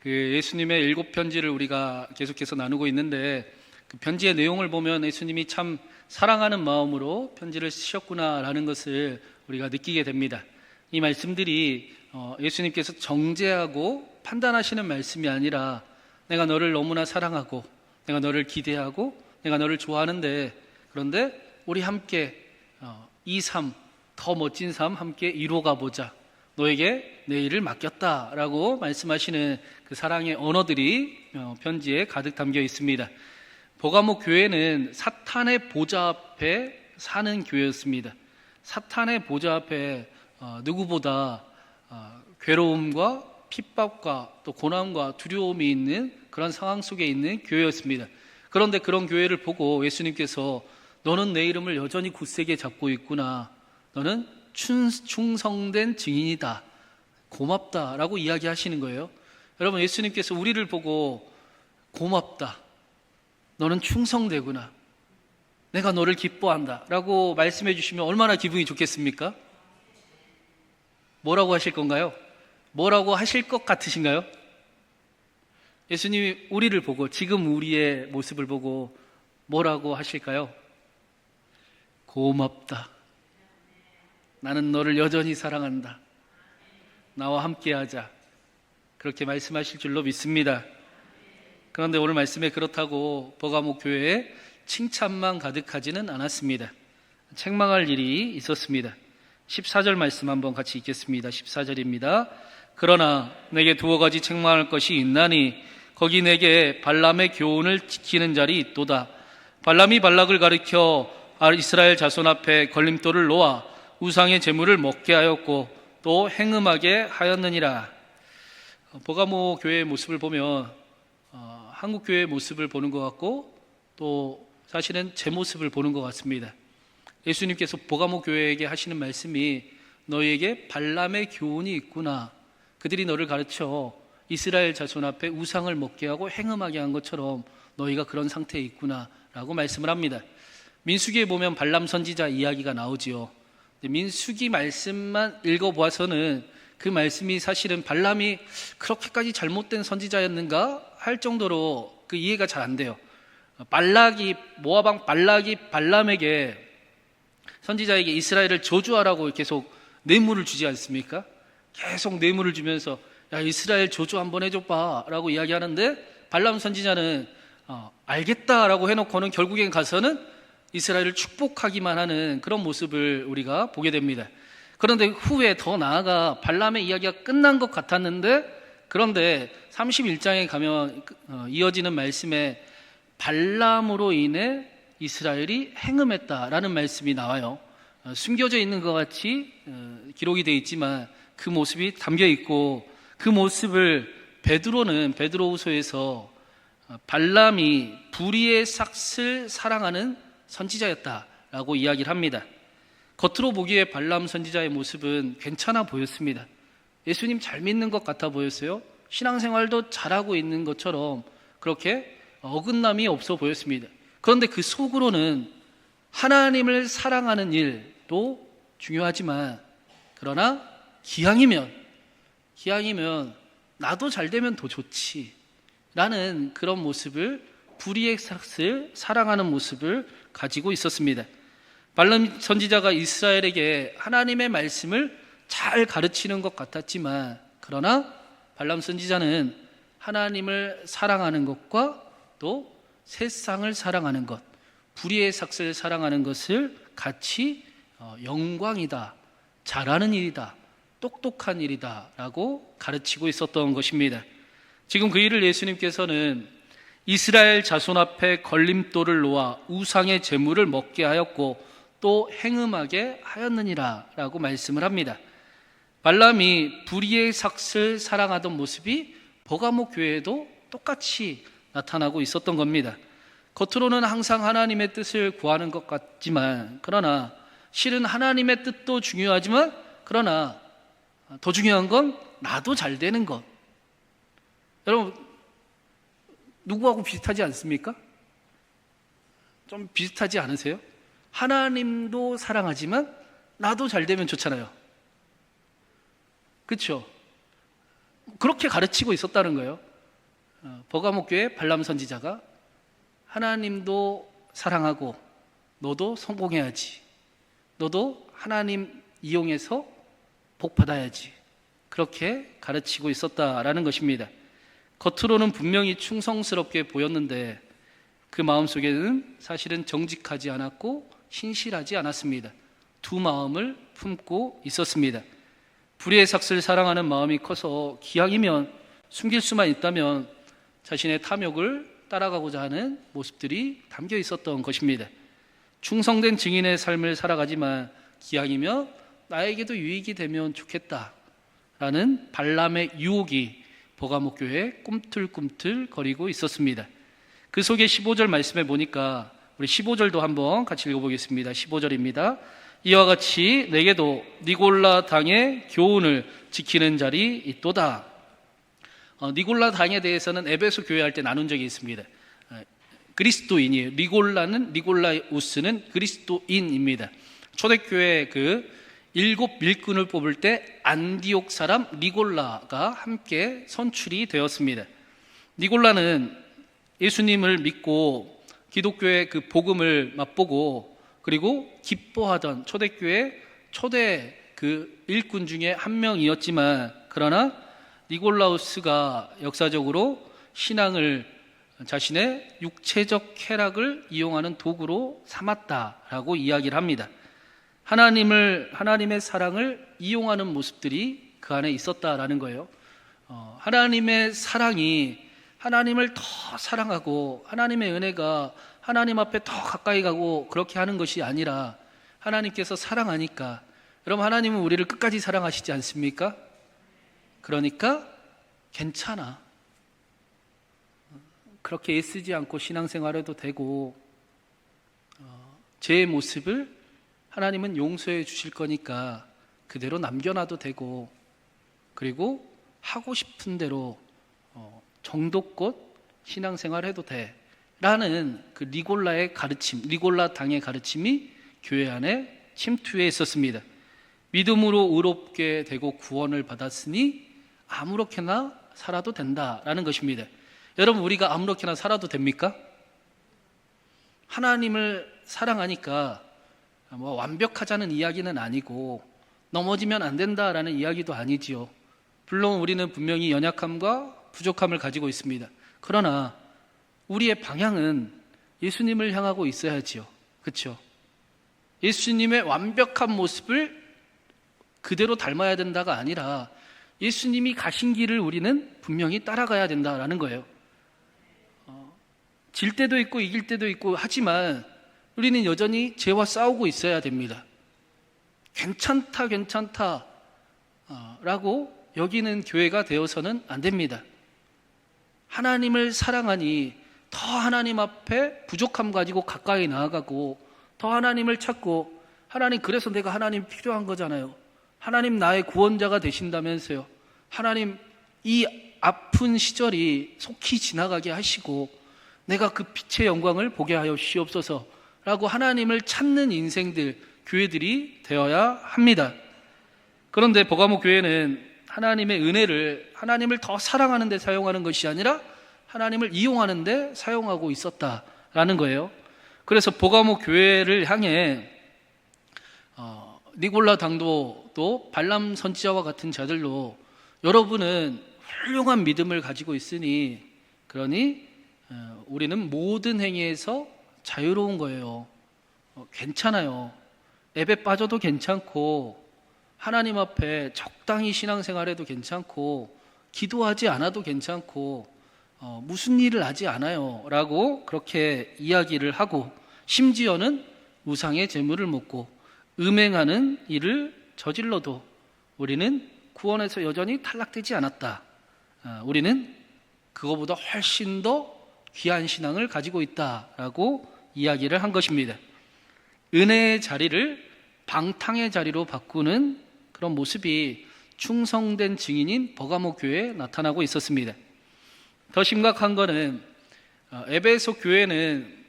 예수님의 7편지를 우리가 계속해서 나누고 있는데, 그 편지의 내용을 보면 예수님이 참 사랑하는 마음으로 편지를 쓰셨구나라는 것을 우리가 느끼게 됩니다. 이 말씀들이 예수님께서 정죄하고 판단하시는 말씀이 아니라, 내가 너를 너무나 사랑하고 내가 너를 기대하고 내가 너를 좋아하는데, 그런데 우리 함께 이 삶, 더 멋진 삶 함께 이루어가 보자, 너에게 내 일을 맡겼다라고 말씀하시는 그 사랑의 언어들이 편지에 가득 담겨 있습니다. 버가모 교회는 사탄의 보좌 앞에 사는 교회였습니다. 사탄의 보좌 앞에 누구보다 괴로움과 핍박과 또 고난과 두려움이 있는 그런 상황 속에 있는 교회였습니다. 그런데 그런 교회를 보고 예수님께서 너는 내 이름을 여전히 굳세게 잡고 있구나, 너는 충성된 증인이다, 고맙다라고 이야기하시는 거예요. 여러분, 예수님께서 우리를 보고 고맙다, 너는 충성되구나, 내가 너를 기뻐한다 라고 말씀해 주시면 얼마나 기분이 좋겠습니까? 뭐라고 하실 건가요? 뭐라고 하실 것 같으신가요? 예수님이 우리를 보고, 지금 우리의 모습을 보고 뭐라고 하실까요? 고맙다, 나는 너를 여전히 사랑한다, 나와 함께하자, 그렇게 말씀하실 줄로 믿습니다. 그런데 오늘 말씀에 그렇다고 버가모 교회에 칭찬만 가득하지는 않았습니다. 책망할 일이 있었습니다. 14절 말씀 한번 같이 읽겠습니다. 14절입니다. 그러나 내게 두어 가지 책망할 것이 있나니 거기 내게 발람의 교훈을 지키는 자리 있도다. 발람이 발락을 가리켜 이스라엘 자손 앞에 걸림돌을 놓아 우상의 제물을 먹게 하였고 또 행음하게 하였느니라. 버가모 교회의 모습을 보면 한국 교회의 모습을 보는 것 같고, 또 사실은 제 모습을 보는 것 같습니다. 예수님께서 버가모 교회에게 하시는 말씀이, 너희에게 발람의 교훈이 있구나, 그들이 너를 가르쳐 이스라엘 자손 앞에 우상을 먹게 하고 행음하게 한 것처럼 너희가 그런 상태에 있구나 라고 말씀을 합니다. 민수기에 보면 발람 선지자 이야기가 나오지요. 민수기 말씀만 읽어보아서는 그 말씀이 사실은 발람이 그렇게까지 잘못된 선지자였는가 할 정도로 그 이해가 잘 안 돼요. 모압 왕 발락이 발람에게, 선지자에게 이스라엘을 저주하라고 계속 뇌물을 주지 않습니까? 계속 뇌물을 주면서 야, 이스라엘 저주 한번 해줘봐 라고 이야기하는데, 발람 선지자는 알겠다라고 해놓고는 결국엔 가서는 이스라엘을 축복하기만 하는 그런 모습을 우리가 보게 됩니다. 그런데 후에 더 나아가 발람의 이야기가 끝난 것 같았는데, 그런데 31장에 가면 이어지는 말씀에 발람으로 인해 이스라엘이 행음했다라는 말씀이 나와요. 숨겨져 있는 것 같이 기록이 되어 있지만 그 모습이 담겨 있고, 그 모습을 베드로후서에서 발람이 불의의 삭슬 사랑하는 선지자였다라고 이야기를 합니다. 겉으로 보기에 발람 선지자의 모습은 괜찮아 보였습니다. 예수님 잘 믿는 것 같아 보였어요. 신앙생활도 잘하고 있는 것처럼 그렇게 어긋남이 없어 보였습니다. 그런데 그 속으로는 하나님을 사랑하는 일도 중요하지만, 그러나 기왕이면 나도 잘 되면 더 좋지 라는 그런 모습을, 불의의 삭슬 사랑하는 모습을 가지고 있었습니다. 발람 선지자가 이스라엘에게 하나님의 말씀을 잘 가르치는 것 같았지만, 그러나 발람 선지자는 하나님을 사랑하는 것과 또 세상을 사랑하는 것, 불의의 삭슬 사랑하는 것을 같이 영광이다, 잘하는 일이다, 똑똑한 일이다 라고 가르치고 있었던 것입니다. 지금 그 일을 예수님께서는 이스라엘 자손 앞에 걸림돌을 놓아 우상의 제물을 먹게 하였고 또 행음하게 하였느니라 라고 말씀을 합니다. 발람이 불의의 삭슬 사랑하던 모습이 버가모 교회에도 똑같이 나타나고 있었던 겁니다. 겉으로는 항상 하나님의 뜻을 구하는 것 같지만, 그러나 실은 하나님의 뜻도 중요하지만, 그러나 더 중요한 건 나도 잘 되는 것. 여러분, 누구하고 비슷하지 않습니까? 좀 비슷하지 않으세요? 하나님도 사랑하지만 나도 잘 되면 좋잖아요. 그렇죠? 그렇게 가르치고 있었다는 거예요. 버가모 교회 발람 선지자가 하나님도 사랑하고 너도 성공해야지, 너도 하나님 이용해서 복 받아야지, 그렇게 가르치고 있었다라는 것입니다. 겉으로는 분명히 충성스럽게 보였는데 그 마음속에는 사실은 정직하지 않았고 신실하지 않았습니다. 두 마음을 품고 있었습니다. 불의의 삭슬 사랑하는 마음이 커서 기왕이면 숨길 수만 있다면 자신의 탐욕을 따라가고자 하는 모습들이 담겨 있었던 것입니다. 충성된 증인의 삶을 살아가지만 기왕이면 나에게도 유익이 되면 좋겠다라는 발람의 유혹이 버가모 교회에 꿈틀꿈틀 거리고 있었습니다. 그 속에 15절 말씀에 보니까 우리 15절도 한번 같이 읽어보겠습니다. 15절입니다. 이와 같이 내게도 니골라 당의 교훈을 지키는 자리 있도다. 니골라 당에 대해서는 에베소 교회 할 때 나눈 적이 있습니다. 그리스도인이에요. 니골라우스는 그리스도인입니다. 초대교회 그 7 일꾼을 뽑을 때 안디옥 사람 니골라가 함께 선출이 되었습니다. 니골라는 예수님을 믿고 기독교의 그 복음을 맛보고 그리고 기뻐하던 초대교회 초대 그 일꾼 중에 한 명이었지만, 그러나 니골라우스가 역사적으로 신앙을 자신의 육체적 쾌락을 이용하는 도구로 삼았다라고 이야기를 합니다. 하나님의 사랑을 이용하는 모습들이 그 안에 있었다라는 거예요. 하나님의 사랑이 하나님을 더 사랑하고 하나님의 은혜가 하나님 앞에 더 가까이 가고 그렇게 하는 것이 아니라 하나님께서 사랑하니까, 여러분 하나님은 우리를 끝까지 사랑하시지 않습니까? 그러니까 괜찮아, 그렇게 애쓰지 않고 신앙생활해도 되고, 제 모습을 하나님은 용서해 주실 거니까 그대로 남겨놔도 되고, 그리고 하고 싶은 대로 정도껏 신앙생활해도 돼 라는 그 니골라의 가르침, 니골라 당의 가르침이 교회 안에 침투해 있었습니다. 믿음으로 의롭게 되고 구원을 받았으니 아무렇게나 살아도 된다라는 것입니다. 여러분, 우리가 아무렇게나 살아도 됩니까? 하나님을 사랑하니까 완벽하자는 이야기는 아니고 넘어지면 안 된다라는 이야기도 아니지요. 물론 우리는 분명히 연약함과 부족함을 가지고 있습니다. 그러나 우리의 방향은 예수님을 향하고 있어야지요. 그렇죠? 예수님의 완벽한 모습을 그대로 닮아야 된다가 아니라 예수님이 가신 길을 우리는 분명히 따라가야 된다라는 거예요. 질 때도 있고 이길 때도 있고 하지만 우리는 여전히 죄와 싸우고 있어야 됩니다. 괜찮다 라고 여기는 교회가 되어서는 안 됩니다. 하나님을 사랑하니 더 하나님 앞에 부족함 가지고 가까이 나아가고 더 하나님을 찾고, 하나님 그래서 내가 하나님 필요한 거잖아요. 하나님 나의 구원자가 되신다면서요. 하나님 이 아픈 시절이 속히 지나가게 하시고 내가 그 빛의 영광을 보게 하여 주시옵소서 라고 하나님을 찾는 인생들, 교회들이 되어야 합니다. 그런데 버가모 교회는 하나님의 은혜를 하나님을 더 사랑하는 데 사용하는 것이 아니라 하나님을 이용하는 데 사용하고 있었다라는 거예요. 그래서 버가모 교회를 향해 니골라 당도 또 발람 선지자와 같은 자들로 여러분은 훌륭한 믿음을 가지고 있으니 그러니 우리는 모든 행위에서 자유로운 거예요. 괜찮아요. 앱에 빠져도 괜찮고 하나님 앞에 적당히 신앙생활해도 괜찮고 기도하지 않아도 괜찮고 무슨 일을 하지 않아요 라고 그렇게 이야기를 하고, 심지어는 우상의 제물을 먹고 음행하는 일을 저질러도 우리는 구원에서 여전히 탈락되지 않았다. 우리는 그거보다 훨씬 더 귀한 신앙을 가지고 있다라고 이야기를 한 것입니다. 은혜의 자리를 방탕의 자리로 바꾸는 그런 모습이 충성된 증인인 버가모 교회에 나타나고 있었습니다. 더 심각한 거는 에베소 교회는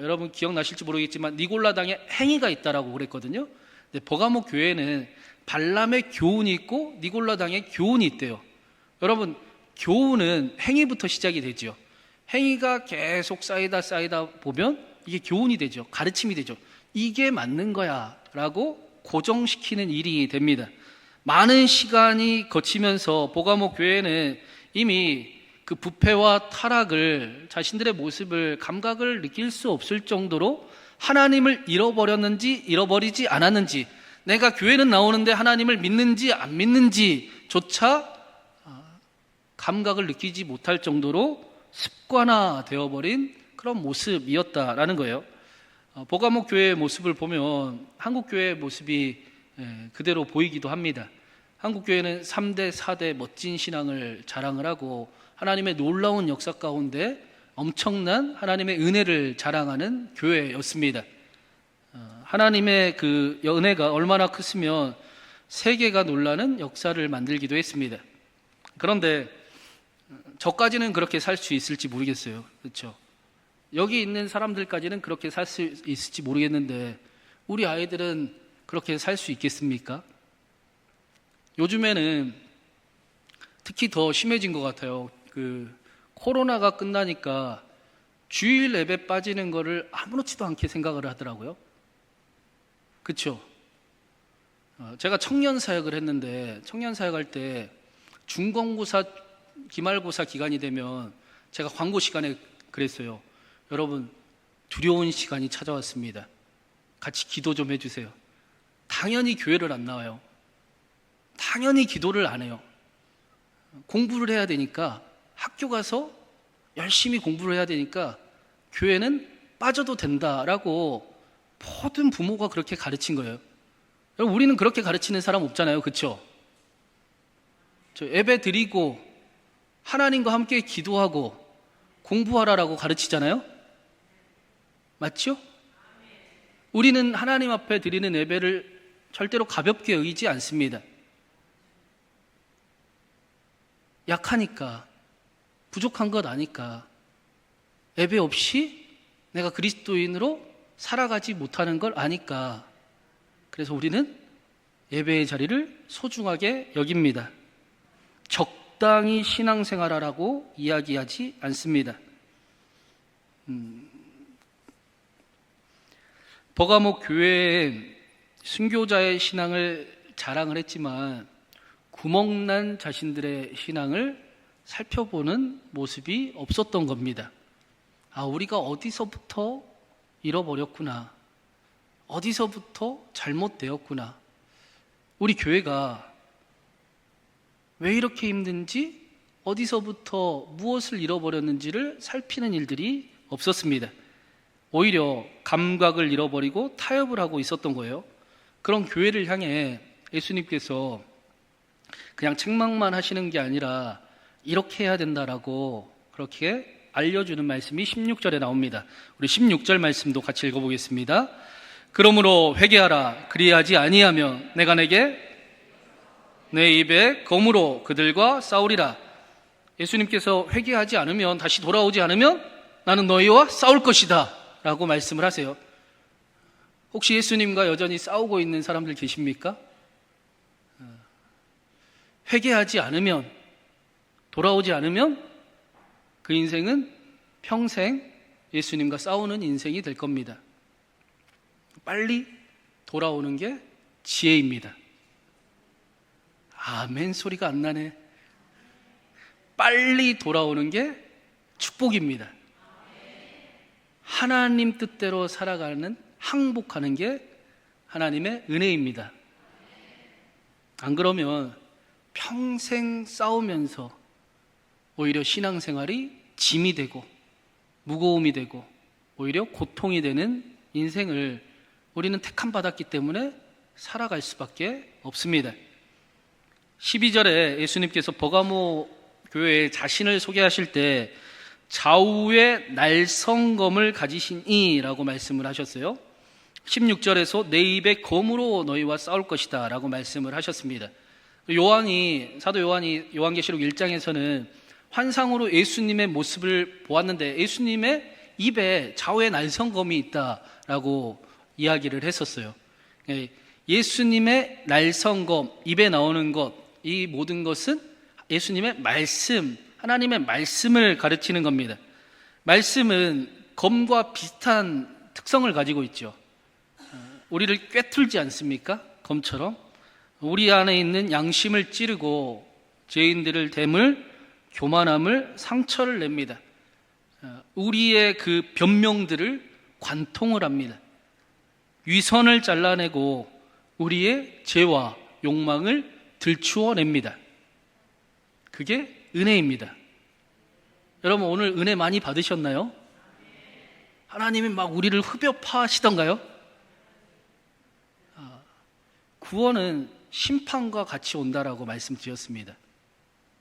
여러분 기억나실지 모르겠지만 니골라 당의 행위가 있다라고 그랬거든요. 근데 버가모 교회는 발람의 교훈이 있고 니골라 당의 교훈이 있대요. 여러분, 교훈은 행위부터 시작이 되죠. 행위가 계속 쌓이다 보면 이게 교훈이 되죠. 가르침이 되죠. 이게 맞는 거야 라고 고정시키는 일이 됩니다. 많은 시간이 거치면서 보가모 교회는 이미 그 부패와 타락을, 자신들의 모습을, 감각을 느낄 수 없을 정도로 하나님을 잃어버렸는지 잃어버리지 않았는지, 내가 교회는 나오는데 하나님을 믿는지 안 믿는지조차 감각을 느끼지 못할 정도로 습관화되어 버린 그런 모습이었다라는 거예요. 보가모 교회의 모습을 보면 한국 교회의 모습이 그대로 보이기도 합니다. 한국 교회는 3대 4대 멋진 신앙을 자랑을 하고 하나님의 놀라운 역사 가운데 엄청난 하나님의 은혜를 자랑하는 교회였습니다. 하나님의 그 은혜가 얼마나 컸으면 세계가 놀라는 역사를 만들기도 했습니다. 그런데 저까지는 그렇게 살 수 있을지 모르겠어요. 그렇죠? 여기 있는 사람들까지는 그렇게 살 수 있을지 모르겠는데 우리 아이들은 그렇게 살 수 있겠습니까? 요즘에는 특히 더 심해진 것 같아요. 그 코로나가 끝나니까 주일 예배 빠지는 거를 아무렇지도 않게 생각을 하더라고요. 그렇죠? 제가 청년 사역을 했는데 청년 사역할 때 중간고사, 기말고사 기간이 되면 제가 광고 시간에 그랬어요. 여러분, 두려운 시간이 찾아왔습니다. 같이 기도 좀 해주세요. 당연히 교회를 안 나와요. 당연히 기도를 안 해요. 공부를 해야 되니까, 학교 가서 열심히 공부를 해야 되니까 교회는 빠져도 된다라고 모든 부모가 그렇게 가르친 거예요. 여러분, 우리는 그렇게 가르치는 사람 없잖아요. 그렇죠? 저 예배 드리고 하나님과 함께 기도하고 공부하라라고 가르치잖아요. 맞죠? 우리는 하나님 앞에 드리는 예배를 절대로 가볍게 여기지 않습니다. 약하니까, 부족한 것 아니까, 예배 없이 내가 그리스도인으로 살아가지 못하는 걸 아니까, 그래서 우리는 예배의 자리를 소중하게 여깁니다. 적당히 신앙생활하라고 이야기하지 않습니다. 버가모 교회에 순교자의 신앙을 자랑을 했지만 구멍난 자신들의 신앙을 살펴보는 모습이 없었던 겁니다. 아, 우리가 어디서부터 잃어버렸구나. 어디서부터 잘못되었구나. 우리 교회가 왜 이렇게 힘든지, 어디서부터 무엇을 잃어버렸는지를 살피는 일들이 없었습니다. 오히려 감각을 잃어버리고 타협을 하고 있었던 거예요. 그런 교회를 향해 예수님께서 그냥 책망만 하시는 게 아니라 이렇게 해야 된다라고 그렇게 알려주는 말씀이 16절에 나옵니다. 우리 16절 말씀도 같이 읽어보겠습니다. 그러므로 회개하라. 그리하지 아니하면 내가 내게 내 입에 검으로 그들과 싸우리라. 예수님께서 회개하지 않으면, 다시 돌아오지 않으면 나는 너희와 싸울 것이다 라고 말씀을 하세요. 혹시 예수님과 여전히 싸우고 있는 사람들 계십니까? 회개하지 않으면, 돌아오지 않으면 그 인생은 평생 예수님과 싸우는 인생이 될 겁니다. 빨리 돌아오는 게 지혜입니다. 아멘 소리가 안 나네. 빨리 돌아오는 게 축복입니다. 하나님 뜻대로 살아가는, 항복하는 게 하나님의 은혜입니다. 안 그러면 평생 싸우면서 오히려 신앙생활이 짐이 되고 무거움이 되고 오히려 고통이 되는 인생을 우리는 택함받았기 때문에 살아갈 수밖에 없습니다. 12절에 예수님께서 버가모 교회의 자신을 소개하실 때 좌우에 날성검을 가지신 이라고 말씀을 하셨어요. 16절에서 내 입에 검으로 너희와 싸울 것이다 라고 말씀을 하셨습니다. 사도 요한이 요한계시록 1장에서는 환상으로 예수님의 모습을 보았는데 예수님의 입에 좌우에 날성검이 있다라고 이야기를 했었어요. 예수님의 날성검, 입에 나오는 것, 이 모든 것은 예수님의 말씀, 하나님의 말씀을 가르치는 겁니다. 말씀은 검과 비슷한 특성을 가지고 있죠. 우리를 꿰뚫지 않습니까? 검처럼. 우리 안에 있는 양심을 찌르고 죄인들을 됨을, 교만함을, 상처를 냅니다. 우리의 그 변명들을 관통을 합니다. 위선을 잘라내고 우리의 죄와 욕망을 들추어냅니다. 그게 은혜입니다. 여러분, 오늘 은혜 많이 받으셨나요? 하나님이 막 우리를 흡협하시던가요? 구원은 심판과 같이 온다라고 말씀드렸습니다.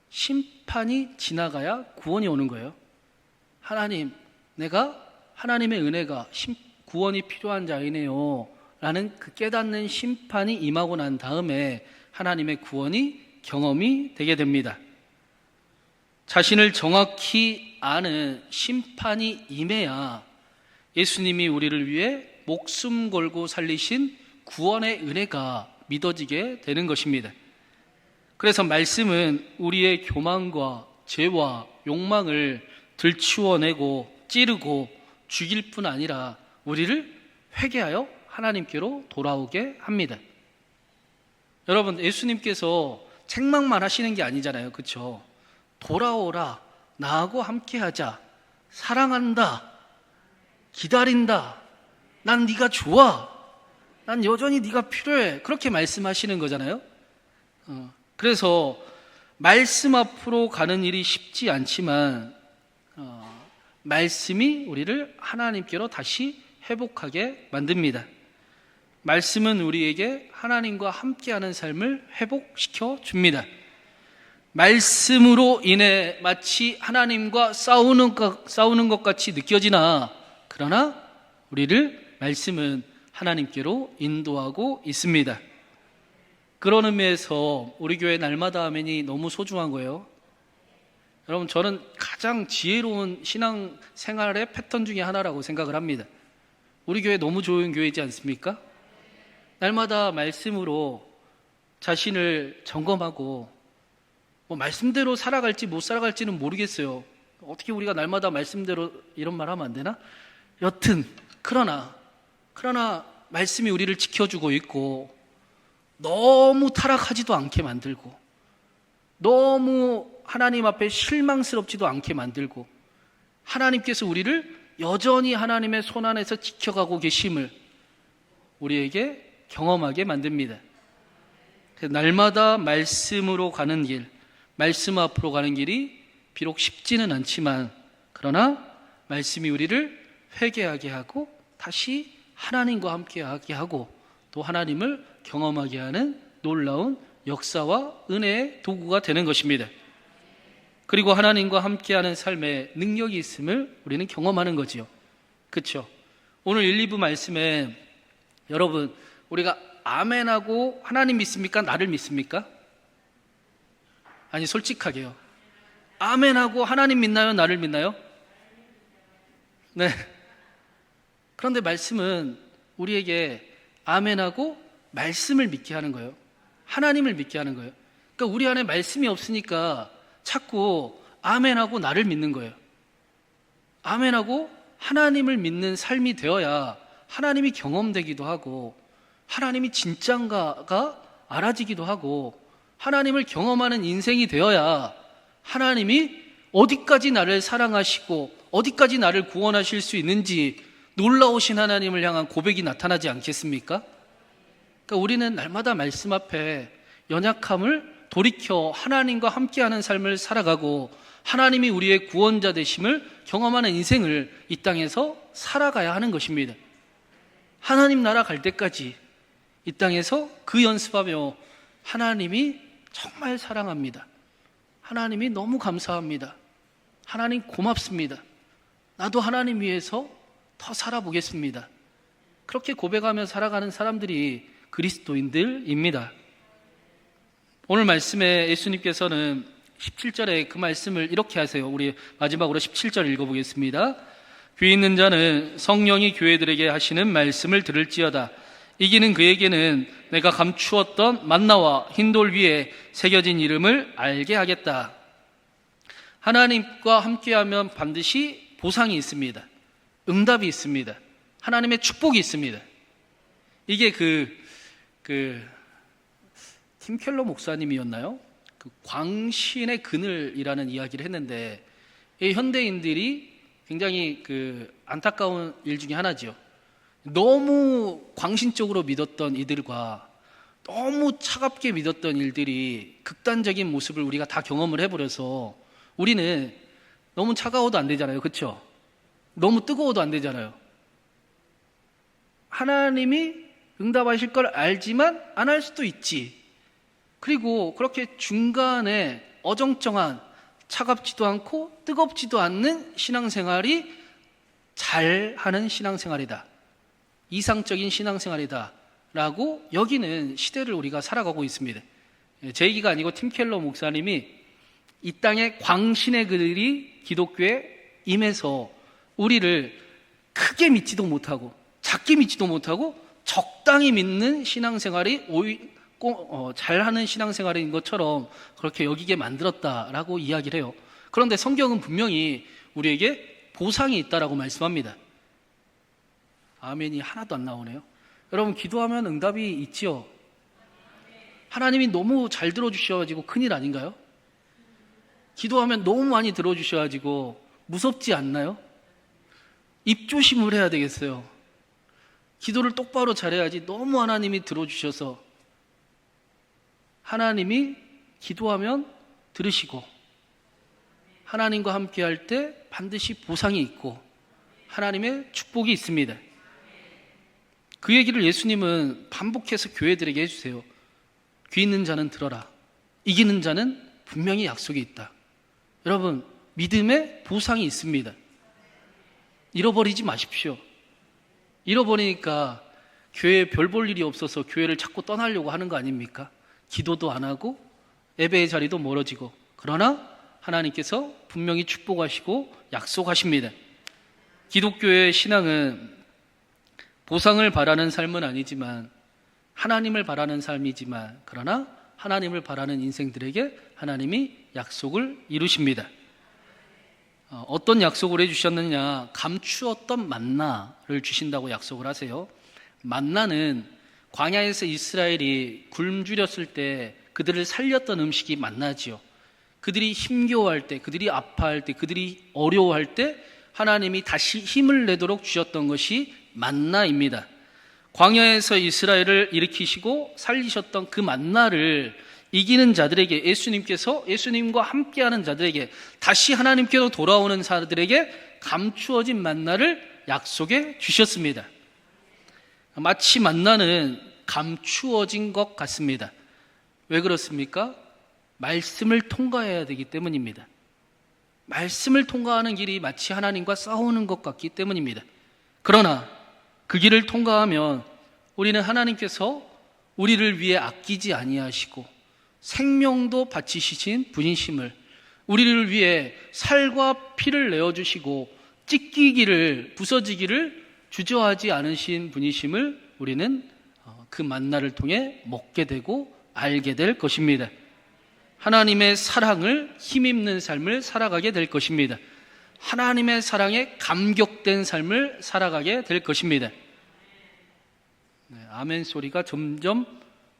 심판이 지나가야 구원이 오는 거예요. 하나님, 내가 하나님의 은혜가 구원이 필요한 자이네요 라는 그 깨닫는 심판이 임하고 난 다음에 하나님의 구원이 경험이 되게 됩니다. 자신을 정확히 아는 심판이 임해야 예수님이 우리를 위해 목숨 걸고 살리신 구원의 은혜가 믿어지게 되는 것입니다. 그래서 말씀은 우리의 교만과 죄와 욕망을 들추어내고 찌르고 죽일 뿐 아니라 우리를 회개하여 하나님께로 돌아오게 합니다. 여러분, 예수님께서 책망만 하시는 게 아니잖아요. 그렇죠? 돌아오라, 나하고 함께하자, 사랑한다, 기다린다, 난 네가 좋아, 난 여전히 네가 필요해, 그렇게 말씀하시는 거잖아요. 그래서 말씀 앞으로 가는 일이 쉽지 않지만 말씀이 우리를 하나님께로 다시 회복하게 만듭니다. 말씀은 우리에게 하나님과 함께하는 삶을 회복시켜 줍니다. 말씀으로 인해 마치 하나님과 싸우는 것 같이 느껴지나, 그러나 우리를 말씀은 하나님께로 인도하고 있습니다. 그런 의미에서 우리 교회 날마다 아멘이 너무 소중한 거예요. 여러분, 저는 가장 지혜로운 신앙 생활의 패턴 중에 하나라고 생각을 합니다. 우리 교회 너무 좋은 교회이지 않습니까? 날마다 말씀으로 자신을 점검하고 말씀대로 살아갈지 못 살아갈지는 모르겠어요. 어떻게 우리가 날마다 말씀대로 이런 말 하면 안 되나? 여튼 그러나 말씀이 우리를 지켜주고 있고 너무 타락하지도 않게 만들고 너무 하나님 앞에 실망스럽지도 않게 만들고 하나님께서 우리를 여전히 하나님의 손안에서 지켜가고 계심을 우리에게 경험하게 만듭니다. 날마다 말씀으로 가는 길, 말씀 앞으로 가는 길이 비록 쉽지는 않지만 그러나 말씀이 우리를 회개하게 하고 다시 하나님과 함께하게 하고 또 하나님을 경험하게 하는 놀라운 역사와 은혜의 도구가 되는 것입니다. 그리고 하나님과 함께하는 삶에 능력이 있음을 우리는 경험하는 거지요. 그렇죠? 오늘 1, 2부 말씀에 여러분, 우리가 아멘하고 하나님 믿습니까? 나를 믿습니까? 아니, 솔직하게요. 아멘하고 하나님 믿나요? 나를 믿나요? 네. 그런데 말씀은 우리에게 아멘하고 말씀을 믿게 하는 거예요. 하나님을 믿게 하는 거예요. 그러니까 우리 안에 말씀이 없으니까 자꾸 아멘하고 나를 믿는 거예요. 아멘하고 하나님을 믿는 삶이 되어야 하나님이 경험되기도 하고 하나님이 진짠가가 알아지기도 하고 하나님을 경험하는 인생이 되어야 하나님이 어디까지 나를 사랑하시고 어디까지 나를 구원하실 수 있는지 놀라우신 하나님을 향한 고백이 나타나지 않겠습니까? 그러니까 우리는 날마다 말씀 앞에 연약함을 돌이켜 하나님과 함께하는 삶을 살아가고 하나님이 우리의 구원자 되심을 경험하는 인생을 이 땅에서 살아가야 하는 것입니다. 하나님 나라 갈 때까지 이 땅에서 그 연습하며 하나님이 정말 사랑합니다. 하나님이 너무 감사합니다. 하나님 고맙습니다. 나도 하나님 위해서 더 살아보겠습니다. 그렇게 고백하며 살아가는 사람들이 그리스도인들입니다. 오늘 말씀에 예수님께서는 17절에 그 말씀을 이렇게 하세요. 우리 마지막으로 17절 읽어보겠습니다. 귀 있는 자는 성령이 교회들에게 하시는 말씀을 들을지어다. 이기는 그에게는 내가 감추었던 만나와 흰돌 위에 새겨진 이름을 알게 하겠다. 하나님과 함께하면 반드시 보상이 있습니다. 응답이 있습니다. 하나님의 축복이 있습니다. 이게 팀 켈러 목사님이었나요? 광신의 그늘이라는 이야기를 했는데, 이 현대인들이 굉장히 안타까운 일 중에 하나죠. 너무 광신적으로 믿었던 이들과 너무 차갑게 믿었던 일들이 극단적인 모습을 우리가 다 경험을 해버려서 우리는 너무 차가워도 안 되잖아요. 그렇죠? 너무 뜨거워도 안 되잖아요. 하나님이 응답하실 걸 알지만 안 할 수도 있지. 그리고 그렇게 중간에 어정쩡한, 차갑지도 않고 뜨겁지도 않는 신앙생활이 잘하는 신앙생활이다, 이상적인 신앙생활이다 라고 여기는 시대를 우리가 살아가고 있습니다. 제 얘기가 아니고 팀 켈러 목사님이 이 땅에 광신의 그들이 기독교에 임해서 우리를 크게 믿지도 못하고 작게 믿지도 못하고 적당히 믿는 신앙생활이 잘하는 신앙생활인 것처럼 그렇게 여기게 만들었다라고 이야기를 해요. 그런데 성경은 분명히 우리에게 보상이 있다라고 말씀합니다. 아멘이 하나도 안 나오네요. 여러분, 기도하면 응답이 있지요. 하나님이 너무 잘 들어주셔가지고 큰일 아닌가요? 기도하면 너무 많이 들어주셔가지고 무섭지 않나요? 입조심을 해야 되겠어요. 기도를 똑바로 잘해야지. 너무 하나님이 들어주셔서, 하나님이 기도하면 들으시고 하나님과 함께 할 때 반드시 보상이 있고 하나님의 축복이 있습니다. 그 얘기를 예수님은 반복해서 교회들에게 해주세요. 귀 있는 자는 들어라. 이기는 자는 분명히 약속이 있다. 여러분, 믿음에 보상이 있습니다. 잃어버리지 마십시오. 잃어버리니까 교회에 별 볼 일이 없어서 교회를 자꾸 떠나려고 하는 거 아닙니까? 기도도 안 하고 예배의 자리도 멀어지고. 그러나 하나님께서 분명히 축복하시고 약속하십니다. 기독교의 신앙은 보상을 바라는 삶은 아니지만 하나님을 바라는 삶이지만, 그러나 하나님을 바라는 인생들에게 하나님이 약속을 이루십니다. 어떤 약속을 해주셨느냐? 감추었던 만나를 주신다고 약속을 하세요. 만나는 광야에서 이스라엘이 굶주렸을 때 그들을 살렸던 음식이 만나지요. 그들이 힘겨워할 때, 그들이 아파할 때, 그들이 어려워할 때 하나님이 다시 힘을 내도록 주셨던 것이 만나입니다. 광야에서 이스라엘을 일으키시고 살리셨던 그 만나를 이기는 자들에게, 예수님과 함께하는 자들에게, 다시 하나님께로 돌아오는 자들에게 감추어진 만나를 약속해 주셨습니다. 마치 만나는 감추어진 것 같습니다. 왜 그렇습니까? 말씀을 통과해야 되기 때문입니다. 말씀을 통과하는 길이 마치 하나님과 싸우는 것 같기 때문입니다. 그러나 그 길을 통과하면 우리는 하나님께서 우리를 위해 아끼지 아니하시고 생명도 바치시신 분이심을, 우리를 위해 살과 피를 내어주시고 찢기기를, 부서지기를 주저하지 않으신 분이심을 우리는 그 만나를 통해 먹게 되고 알게 될 것입니다. 하나님의 사랑을 힘입는 삶을 살아가게 될 것입니다. 하나님의 사랑에 감격된 삶을 살아가게 될 것입니다. 아멘 소리가 점점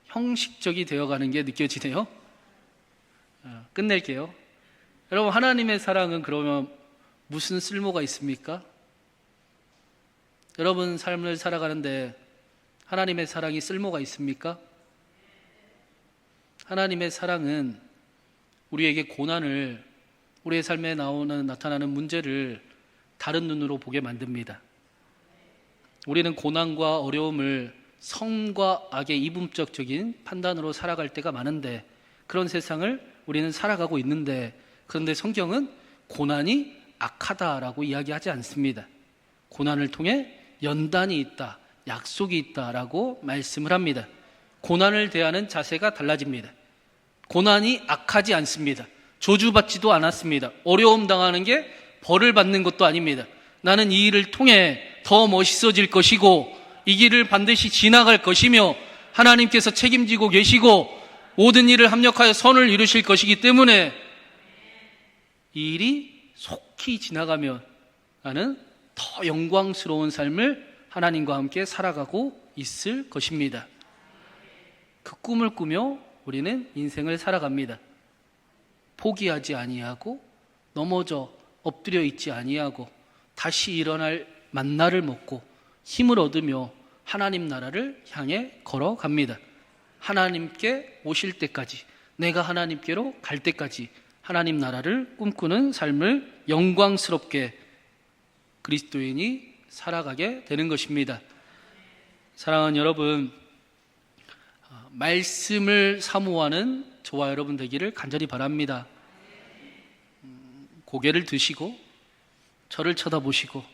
형식적이 되어가는 게 느껴지네요. 끝낼게요. 여러분, 하나님의 사랑은 그러면 무슨 쓸모가 있습니까? 여러분 삶을 살아가는데 하나님의 사랑이 쓸모가 있습니까? 하나님의 사랑은 우리에게 고난을, 우리의 삶에 나타나는 문제를 다른 눈으로 보게 만듭니다. 우리는 고난과 어려움을 선과 악의 이분법적인 판단으로 살아갈 때가 많은데, 그런 세상을 우리는 살아가고 있는데, 그런데 성경은 고난이 악하다라고 이야기하지 않습니다. 고난을 통해 연단이 있다, 약속이 있다라고 말씀을 합니다. 고난을 대하는 자세가 달라집니다. 고난이 악하지 않습니다. 저주받지도 않았습니다. 어려움 당하는 게 벌을 받는 것도 아닙니다. 나는 이 일을 통해 더 멋있어질 것이고 이 길을 반드시 지나갈 것이며 하나님께서 책임지고 계시고 모든 일을 합력하여 선을 이루실 것이기 때문에 이 일이 속히 지나가면 나는 더 영광스러운 삶을 하나님과 함께 살아가고 있을 것입니다. 그 꿈을 꾸며 우리는 인생을 살아갑니다. 포기하지 아니하고 넘어져 엎드려 있지 아니하고 다시 일어날 만나를 먹고 힘을 얻으며 하나님 나라를 향해 걸어갑니다. 하나님께 오실 때까지, 내가 하나님께로 갈 때까지 하나님 나라를 꿈꾸는 삶을 영광스럽게 그리스도인이 살아가게 되는 것입니다. 사랑하는 여러분, 말씀을 사모하는 저와 여러분 되기를 간절히 바랍니다. 고개를 드시고 저를 쳐다보시고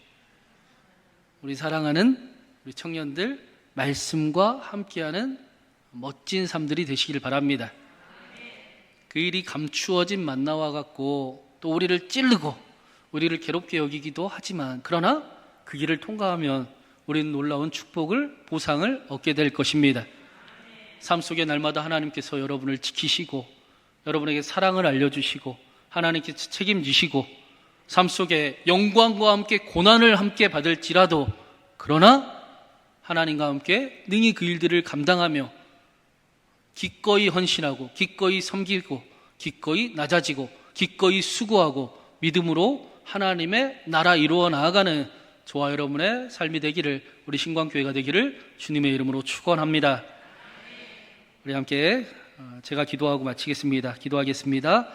우리 사랑하는 우리 청년들 말씀과 함께하는 멋진 삶들이 되시길 바랍니다. 그 일이 감추어진 만나와 같고 또 우리를 찌르고 우리를 괴롭게 여기기도 하지만 그러나 그 길을 통과하면 우리는 놀라운 축복을, 보상을 얻게 될 것입니다. 삶 속에 날마다 하나님께서 여러분을 지키시고 여러분에게 사랑을 알려주시고 하나님께서 책임지시고 삶 속에 영광과 함께 고난을 함께 받을지라도 그러나 하나님과 함께 능히 그 일들을 감당하며 기꺼이 헌신하고 기꺼이 섬기고 기꺼이 낮아지고 기꺼이 수고하고 믿음으로 하나님의 나라 이루어 나아가는 저와 여러분의 삶이 되기를, 우리 신광교회가 되기를 주님의 이름으로 축원합니다. 우리 함께 제가 기도하고 마치겠습니다. 기도하겠습니다.